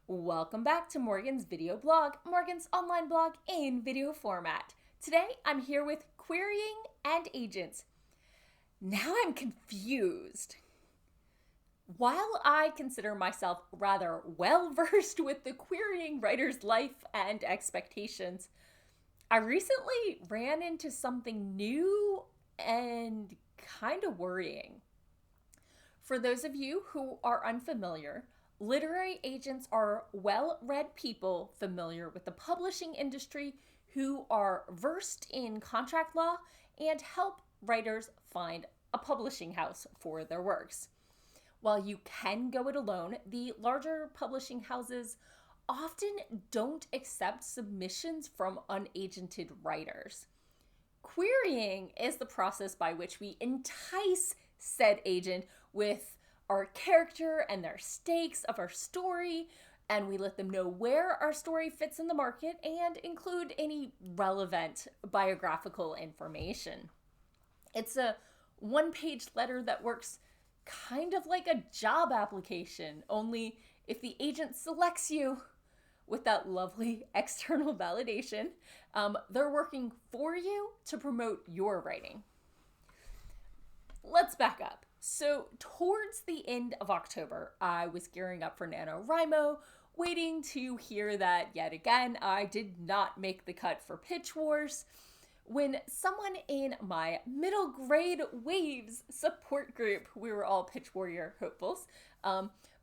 Welcome back to Morgan's video blog, Morgan's online blog in video format. Today I'm here with querying and agents. Now I'm confused. While I consider myself rather well versed with the querying writer's life and expectations, I recently ran into something new and kind of worrying. For those of you who are unfamiliar, literary agents are well-read people familiar with the publishing industry who are versed in contract law and help writers find a publishing house for their works. While you can go it alone, the larger publishing houses often don't accept submissions from unagented writers. Querying is the process by which we entice said agent with our character and their stakes of our story, and we let them know where our story fits in the market and include any relevant biographical information. It's a one-page letter that works kind of like a job application, only if the agent selects you with that lovely external validation, they're working for you to promote your writing. Let's back up. So towards the end of October, I was gearing up for NaNoWriMo, waiting to hear that yet again I did not make the cut for Pitch Wars, when someone in my middle grade Waves support group, we were all Pitch Warrior hopefuls,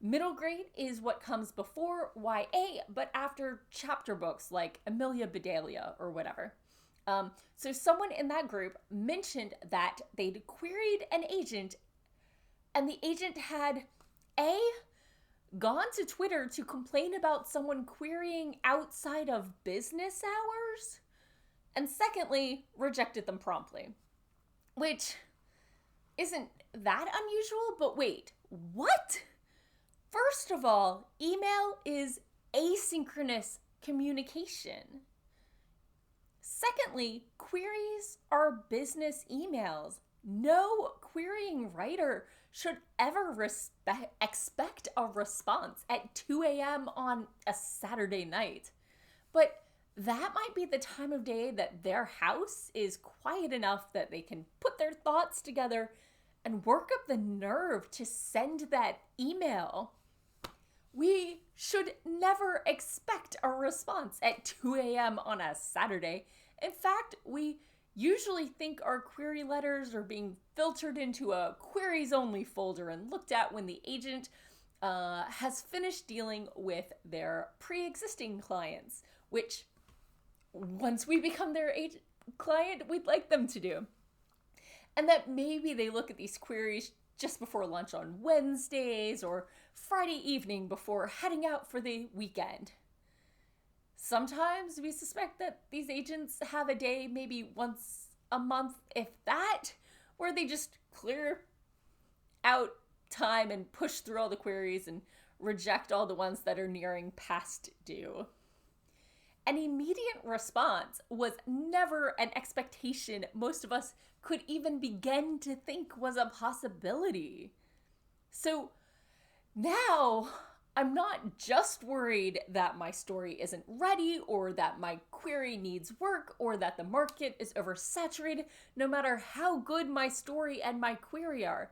middle grade is what comes before YA, but after chapter books like Amelia Bedelia or whatever. So someone in that group mentioned that they'd queried an agent, and the agent had gone to Twitter to complain about someone querying outside of business hours, and secondly, rejected them promptly. Which isn't that unusual, but wait, what? First of all, email is asynchronous communication. Secondly, queries are business emails. No querying writer should ever expect a response at 2 a.m. on a Saturday night. But that might be the time of day that their house is quiet enough that they can put their thoughts together and work up the nerve to send that email. We should never expect a response at 2 a.m. on a Saturday. In fact, we usually think our query letters are being filtered into a queries only folder and looked at when the agent has finished dealing with their pre-existing clients, which once we become their client, we'd like them to do. And that maybe they look at these queries just before lunch on Wednesdays or Friday evening before heading out for the weekend. Sometimes we suspect that these agents have a day, maybe once a month, if that, where they just clear out time and push through all the queries and reject all the ones that are nearing past due. An immediate response was never an expectation most of us could even begin to think was a possibility. So now I'm not just worried that my story isn't ready or that my query needs work or that the market is oversaturated, no matter how good my story and my query are.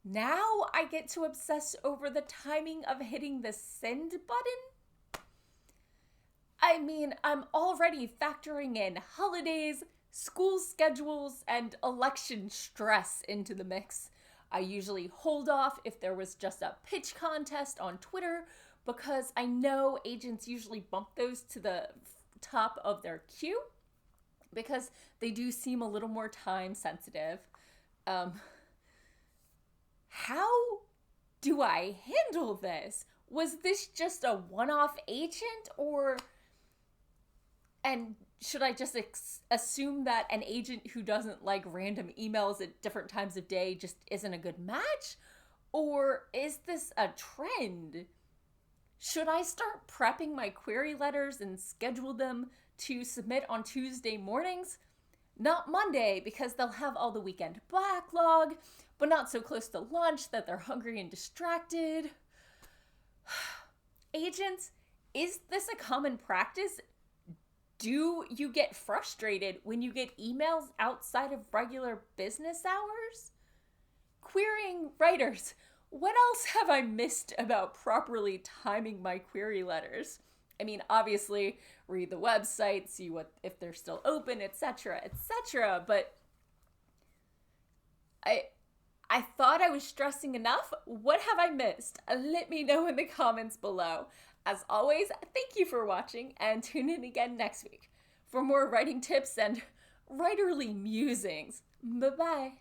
Now I get to obsess over the timing of hitting the send button. I mean, I'm already factoring in holidays, school schedules, and election stress into the mix. I usually hold off if there was just a pitch contest on Twitter because I know agents usually bump those to the top of their queue because they do seem a little more time sensitive. How do I handle this? Was this just a one-off agent and should I just assume that an agent who doesn't like random emails at different times of day just isn't a good match? Or is this a trend? Should I start prepping my query letters and schedule them to submit on Tuesday mornings? Not Monday, because they'll have all the weekend backlog, but not so close to lunch that they're hungry and distracted. Agents, is this a common practice? Do you get frustrated when you get emails outside of regular business hours? Querying writers, what else have I missed about properly timing my query letters? I mean, obviously, read the website, see what if they're still open, etc., etc., but I thought I was stressing enough. What have I missed? Let me know in the comments below. As always, thank you for watching and tune in again next week for more writing tips and writerly musings. Bye-bye.